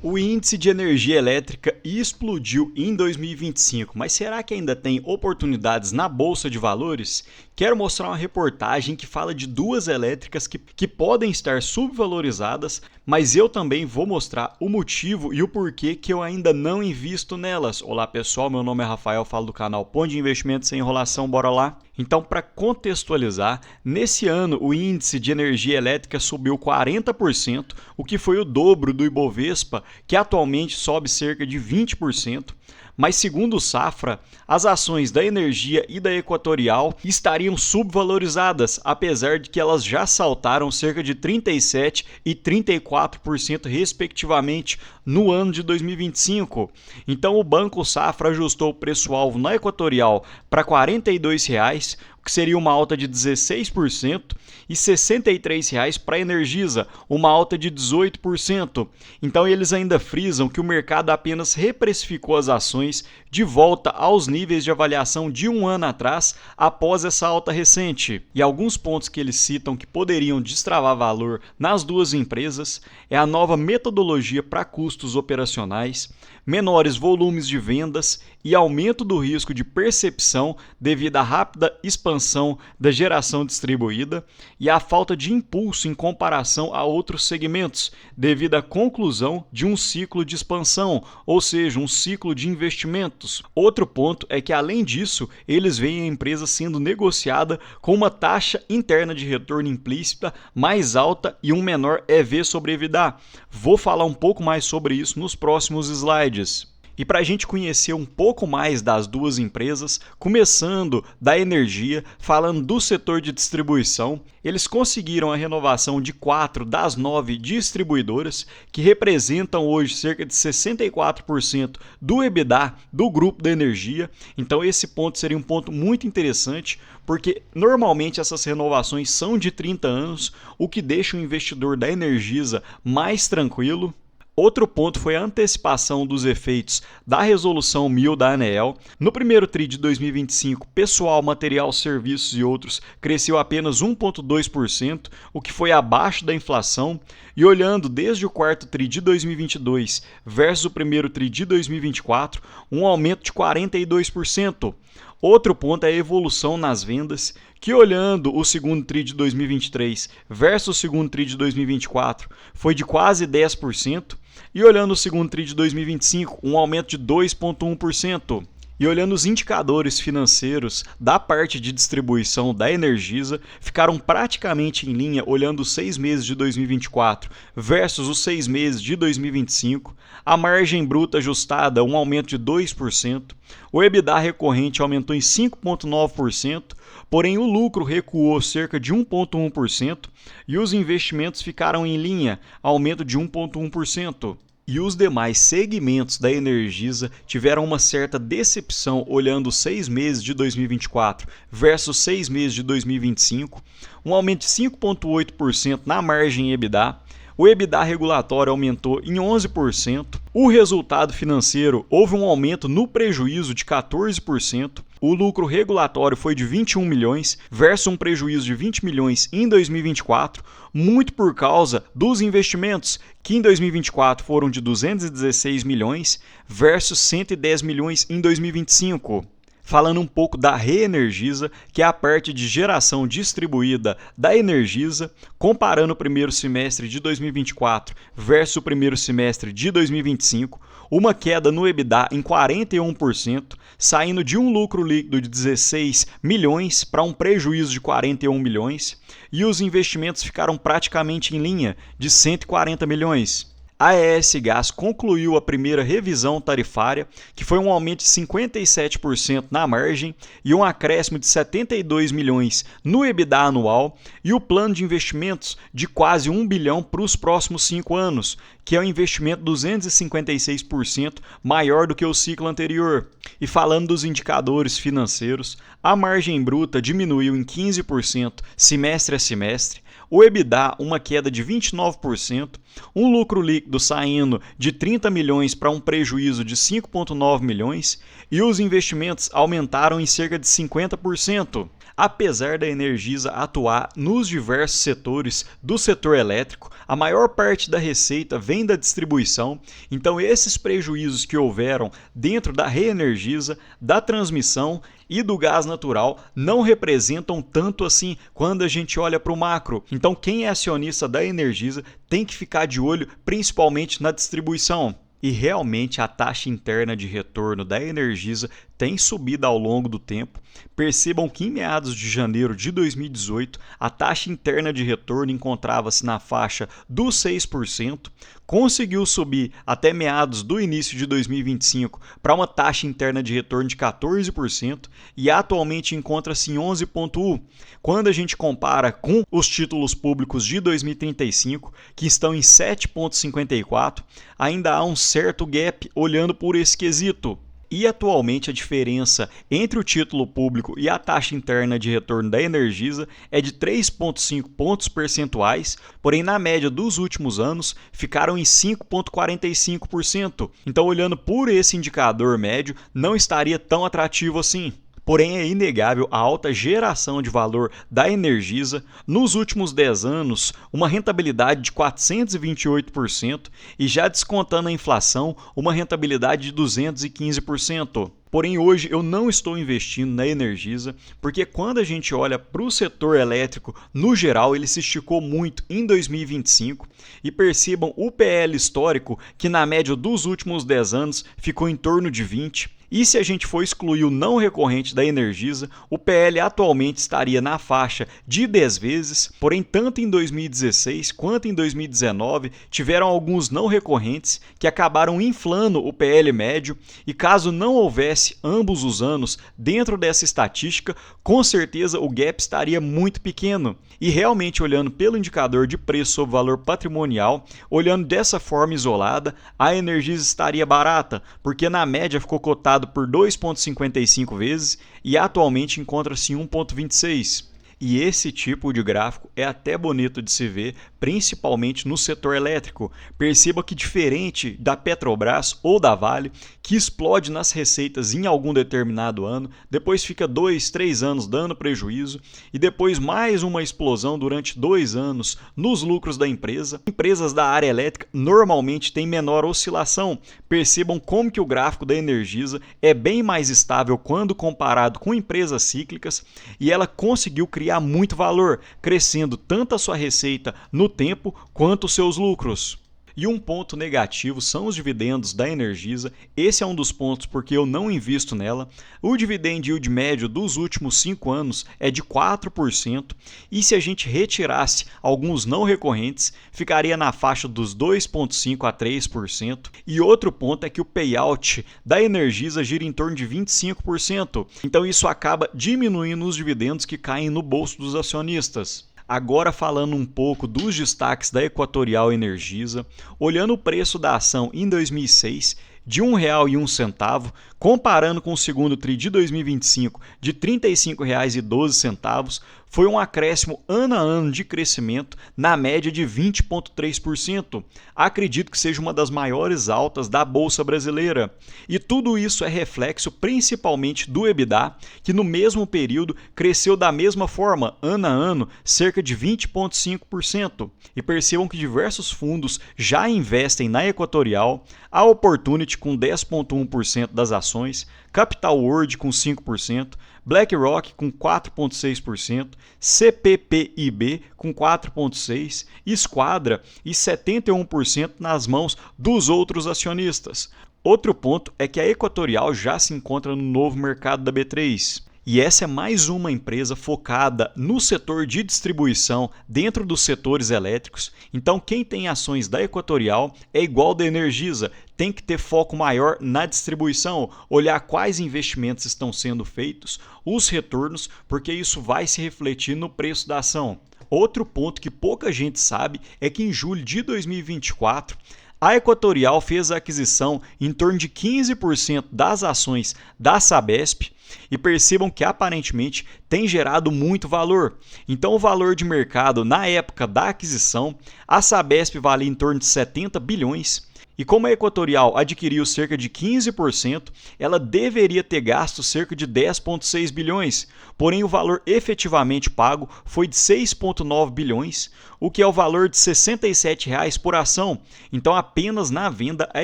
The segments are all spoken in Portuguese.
O índice de energia elétrica explodiu em 2025, mas será que ainda tem oportunidades na bolsa de valores? Quero mostrar uma reportagem que fala de duas elétricas que podem estar subvalorizadas, mas eu também vou mostrar o motivo e o porquê que eu ainda não invisto nelas. Olá pessoal, meu nome é Rafael, falo do canal Ponto de Investimentos Sem Enrolação, bora lá? Então, para contextualizar, nesse ano o índice de energia elétrica subiu 40%, o que foi o dobro do Ibovespa, que atualmente sobe cerca de 20%. Mas segundo o Safra, as ações da Energia e da Equatorial estariam subvalorizadas, apesar de que elas já saltaram cerca de 37% e 34% respectivamente no ano de 2025. Então o Banco Safra ajustou o preço-alvo na Equatorial para R$ 42,00, que seria uma alta de 16%, e R$ 63,00 para a Energisa, uma alta de 18%. Então eles ainda frisam que o mercado apenas reprecificou as ações de volta aos níveis de avaliação de um ano atrás, após essa alta recente. E alguns pontos que eles citam que poderiam destravar valor nas duas empresas é a nova metodologia para custos operacionais, menores volumes de vendas e aumento do risco de percepção devido à rápida expansão da geração distribuída e à falta de impulso em comparação a outros segmentos, devido à conclusão de um ciclo de expansão, ou seja, um ciclo de investimentos. Outro ponto é que, além disso, eles veem a empresa sendo negociada com uma taxa interna de retorno implícita mais alta e um menor EV sobre EBITDA. Vou falar um pouco mais sobre isso nos próximos slides. E para a gente conhecer um pouco mais das duas empresas, começando da energia, falando do setor de distribuição, eles conseguiram a renovação de 4 das 9 distribuidoras, que representam hoje cerca de 64% do EBITDA do grupo da energia. Então esse ponto seria um ponto muito interessante, porque normalmente essas renovações são de 30 anos, o que deixa o investidor da Energisa mais tranquilo. Outro ponto foi a antecipação dos efeitos da Resolução 1000 da ANEEL. No primeiro TRI de 2025, pessoal, material, serviços e outros cresceu apenas 1,2%, o que foi abaixo da inflação. E olhando desde o quarto TRI de 2022 versus o primeiro TRI de 2024, um aumento de 42%. Outro ponto é a evolução nas vendas, que olhando o segundo TRI de 2023 versus o segundo TRI de 2024 foi de quase 10%, e olhando o segundo TRI de 2025, um aumento de 2,1%. E olhando os indicadores financeiros da parte de distribuição da Energisa, ficaram praticamente em linha olhando os 6 meses de 2024 versus os 6 meses de 2025. A margem bruta ajustada, um aumento de 2%. O EBITDA recorrente aumentou em 5,9%, porém o lucro recuou cerca de 1,1% e os investimentos ficaram em linha, aumento de 1,1%. E os demais segmentos da Energisa tiveram uma certa decepção olhando os 6 meses de 2024 versus 6 meses de 2025, um aumento de 5,8% na margem EBITDA. O EBITDA regulatório aumentou em 11%. O resultado financeiro houve um aumento no prejuízo de 14%. O lucro regulatório foi de 21 milhões versus um prejuízo de 20 milhões em 2024, muito por causa dos investimentos, que em 2024 foram de 216 milhões versus 110 milhões em 2025. Falando um pouco da Reenergisa, que é a parte de geração distribuída da Energisa, comparando o primeiro semestre de 2024 versus o primeiro semestre de 2025, uma queda no EBITDA em 41%, saindo de um lucro líquido de 16 milhões para um prejuízo de 41 milhões, e os investimentos ficaram praticamente em linha, de 140 milhões. A ES Gás concluiu a primeira revisão tarifária, que foi um aumento de 57% na margem e um acréscimo de 72 milhões no EBITDA anual, e o plano de investimentos de quase 1 bilhão para os próximos 5 anos, que é um investimento 256% maior do que o ciclo anterior. E falando dos indicadores financeiros, a margem bruta diminuiu em 15% semestre a semestre, o EBITDA uma queda de 29%, um lucro líquido saindo de 30 milhões para um prejuízo de 5,9 milhões e os investimentos aumentaram em cerca de 50%. Apesar da Energisa atuar nos diversos setores do setor elétrico, a maior parte da receita vem da distribuição, então esses prejuízos que houveram dentro da Reenergisa, da transmissão e do gás natural não representam tanto assim quando a gente olha para o macro. Então quem é acionista da Energisa tem que ficar de olho principalmente na distribuição. E realmente a taxa interna de retorno da Energisa tem subido ao longo do tempo. Percebam que em meados de janeiro de 2018, a taxa interna de retorno encontrava-se na faixa dos 6%, conseguiu subir até meados do início de 2025 para uma taxa interna de retorno de 14% e atualmente encontra-se em 11,1%. Quando a gente compara com os títulos públicos de 2035, que estão em 7,54%, ainda há um certo gap olhando por esse quesito. E atualmente a diferença entre o título público e a taxa interna de retorno da Energisa é de 3,5 pontos percentuais, porém na média dos últimos anos ficaram em 5,45%. Então, olhando por esse indicador médio, não estaria tão atrativo assim. Porém, é inegável a alta geração de valor da Energisa. Nos últimos 10 anos, uma rentabilidade de 428% e já descontando a inflação, uma rentabilidade de 215%. Porém, hoje eu não estou investindo na Energisa, porque quando a gente olha para o setor elétrico, no geral, ele se esticou muito em 2025 e percebam o PL histórico, que na média dos últimos 10 anos ficou em torno de 20. E se a gente for excluir o não recorrente da Energisa, o PL atualmente estaria na faixa de 10 vezes, porém tanto em 2016 quanto em 2019 tiveram alguns não recorrentes que acabaram inflando o PL médio, e caso não houvesse ambos os anos dentro dessa estatística, com certeza o gap estaria muito pequeno. E realmente olhando pelo indicador de preço sobre valor patrimonial, olhando dessa forma isolada, a Energisa estaria barata, porque na média ficou cotado por 2,55 vezes e atualmente encontra-se em 1,26. E esse tipo de gráfico é até bonito de se ver, principalmente no setor elétrico. Perceba que diferente da Petrobras ou da Vale, que explode nas receitas em algum determinado ano, depois fica 2, 3 anos dando prejuízo e depois mais uma explosão durante 2 anos nos lucros da empresa. Empresas da área elétrica normalmente têm menor oscilação. Percebam como que o gráfico da Energisa é bem mais estável quando comparado com empresas cíclicas, e ela conseguiu criar muito valor, crescendo tanto a sua receita no tempo quanto os seus lucros. E um ponto negativo são os dividendos da Energisa. Esse é um dos pontos porque eu não invisto nela. O dividend yield médio dos últimos 5 anos é de 4%, e se a gente retirasse alguns não recorrentes, ficaria na faixa dos 2,5% a 3%. E outro ponto é que o payout da Energisa gira em torno de 25%. Então isso acaba diminuindo os dividendos que caem no bolso dos acionistas. Agora falando um pouco dos destaques da Equatorial Energisa, olhando o preço da ação em 2006 de R$ 1,01, comparando com o segundo TRI de 2025 de R$ 35,12, foi um acréscimo ano a ano de crescimento na média de 20,3%. Acredito que seja uma das maiores altas da Bolsa Brasileira. E tudo isso é reflexo principalmente do EBITDA, que no mesmo período cresceu da mesma forma, ano a ano, cerca de 20,5%. E percebam que diversos fundos já investem na Equatorial, a Opportunity com 10,1% das ações, Capital World com 5%, BlackRock com 4,6%, CPPIB com 4,6%, Esquadra e 71% nas mãos dos outros acionistas. Outro ponto é que a Equatorial já se encontra no novo mercado da B3. E essa é mais uma empresa focada no setor de distribuição dentro dos setores elétricos. Então quem tem ações da Equatorial é igual da Energisa, tem que ter foco maior na distribuição, olhar quais investimentos estão sendo feitos, os retornos, porque isso vai se refletir no preço da ação. Outro ponto que pouca gente sabe é que em julho de 2024, a Equatorial fez a aquisição em torno de 15% das ações da Sabesp, e percebam que aparentemente tem gerado muito valor. Então o valor de mercado na época da aquisição, a Sabesp valia em torno de 70 bilhões E como a Equatorial adquiriu cerca de 15%, ela deveria ter gasto cerca de 10,6 bilhões, porém o valor efetivamente pago foi de 6,9 bilhões, o que é o valor de R$ 67 por ação. Então apenas na venda a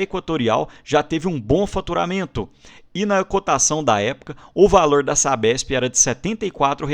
Equatorial já teve um bom faturamento. E na cotação da época, o valor da Sabesp era de R$ 74.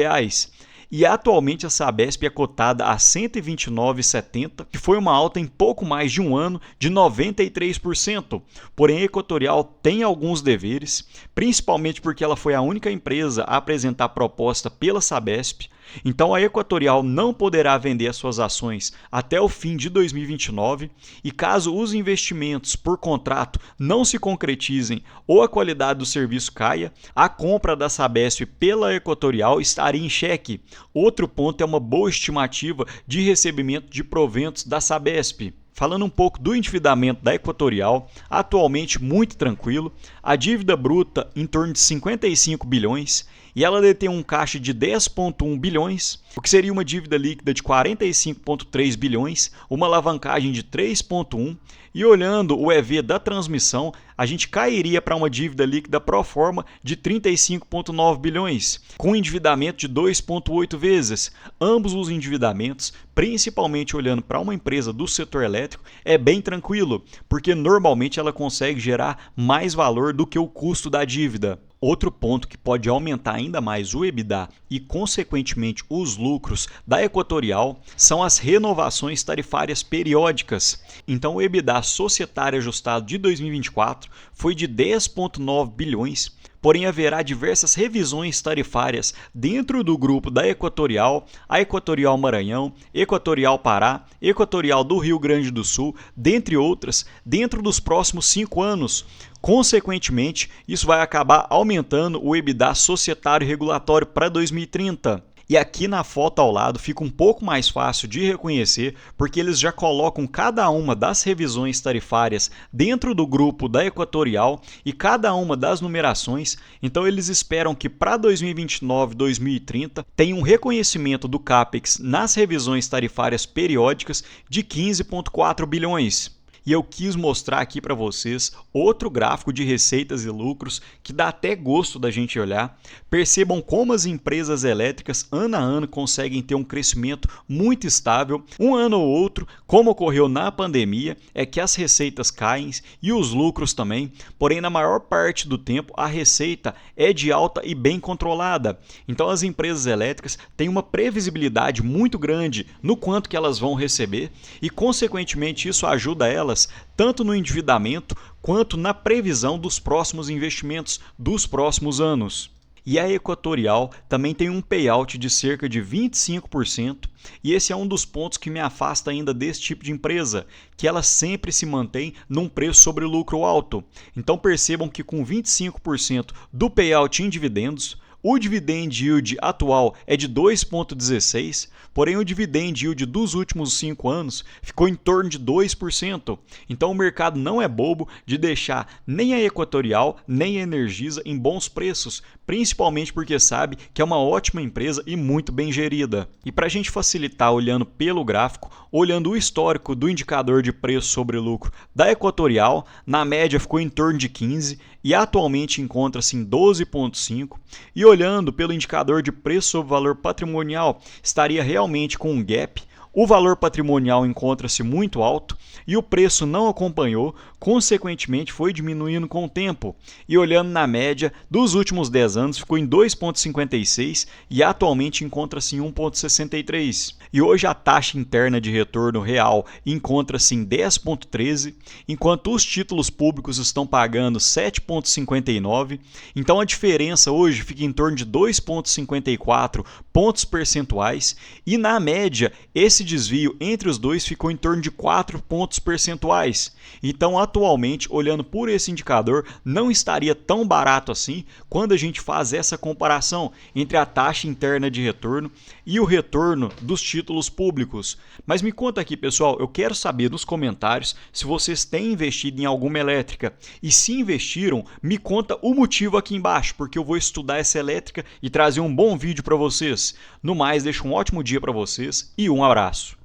E atualmente a Sabesp é cotada a R$ 129,70, que foi uma alta em pouco mais de um ano de 93%. Porém, a Equatorial tem alguns deveres, principalmente porque ela foi a única empresa a apresentar proposta pela Sabesp. Então a Equatorial não poderá vender as suas ações até o fim de 2029 e caso os investimentos por contrato não se concretizem ou a qualidade do serviço caia, a compra da Sabesp pela Equatorial estaria em xeque. Outro ponto é uma boa estimativa de recebimento de proventos da Sabesp. Falando um pouco do endividamento da Equatorial, atualmente muito tranquilo, a dívida bruta em torno de 55 bilhões e ela detém um caixa de 10,1 bilhões, o que seria uma dívida líquida de 45,3 bilhões, uma alavancagem de 3,1 e olhando o EV da transmissão, a gente cairia para uma dívida líquida pro forma de 35,9 bilhões, com endividamento de 2,8 vezes. Ambos os endividamentos, principalmente olhando para uma empresa do setor elétrico, é bem tranquilo, porque normalmente ela consegue gerar mais valor do que o custo da dívida. Outro ponto que pode aumentar ainda mais o EBITDA e, consequentemente, os lucros da Equatorial são as renovações tarifárias periódicas. Então, o EBITDA societário ajustado de 2024 foi de 10,9 bilhões, porém haverá diversas revisões tarifárias dentro do grupo da Equatorial, a Equatorial Maranhão, Equatorial Pará, Equatorial do Rio Grande do Sul, dentre outras, dentro dos próximos 5 anos. Consequentemente, isso vai acabar aumentando o EBITDA societário regulatório para 2030. E aqui na foto ao lado fica um pouco mais fácil de reconhecer, porque eles já colocam cada uma das revisões tarifárias dentro do grupo da Equatorial e cada uma das numerações. Então eles esperam que para 2029 e 2030 tenha um reconhecimento do CAPEX nas revisões tarifárias periódicas de 15,4 bilhões. E eu quis mostrar aqui para vocês outro gráfico de receitas e lucros que dá até gosto da gente olhar. Percebam como as empresas elétricas ano a ano conseguem ter um crescimento muito estável. Um ano ou outro, como ocorreu na pandemia, é que as receitas caem e os lucros também. Porém, na maior parte do tempo, a receita é de alta e bem controlada. Então, as empresas elétricas têm uma previsibilidade muito grande no quanto que elas vão receber e, consequentemente, isso ajuda elas tanto no endividamento quanto na previsão dos próximos investimentos dos próximos anos. E a Equatorial também tem um payout de cerca de 25%, e esse é um dos pontos que me afasta ainda desse tipo de empresa, que ela sempre se mantém num preço sobre lucro alto. Então percebam que com 25% do payout em dividendos, o dividend yield atual é de 2,16%, porém o dividend yield dos últimos 5 anos ficou em torno de 2%. Então o mercado não é bobo de deixar nem a Equatorial nem a Energisa em bons preços, principalmente porque sabe que é uma ótima empresa e muito bem gerida. E para a gente facilitar olhando pelo gráfico, olhando o histórico do indicador de preço sobre lucro da Equatorial, na média ficou em torno de 15% e atualmente encontra-se em 12,5%. E olhando pelo indicador de preço sobre valor patrimonial, estaria realmente com um gap. O valor patrimonial encontra-se muito alto e o preço não acompanhou, consequentemente foi diminuindo com o tempo. E olhando na média dos últimos 10 anos, ficou em 2,56 e atualmente encontra-se em 1,63. E hoje a taxa interna de retorno real encontra-se em 10,13, enquanto os títulos públicos estão pagando 7,59. Então a diferença hoje fica em torno de 2,54 pontos percentuais e na média esse desvio entre os dois ficou em torno de 4 pontos percentuais. Então atualmente, olhando por esse indicador, não estaria tão barato assim quando a gente faz essa comparação entre a taxa interna de retorno e o retorno dos títulos públicos. Mas me conta aqui, pessoal, eu quero saber nos comentários se vocês têm investido em alguma elétrica e se investiram, me conta o motivo aqui embaixo, porque eu vou estudar essa elétrica e trazer um bom vídeo para vocês. No mais, deixo um ótimo dia para vocês e um abraço.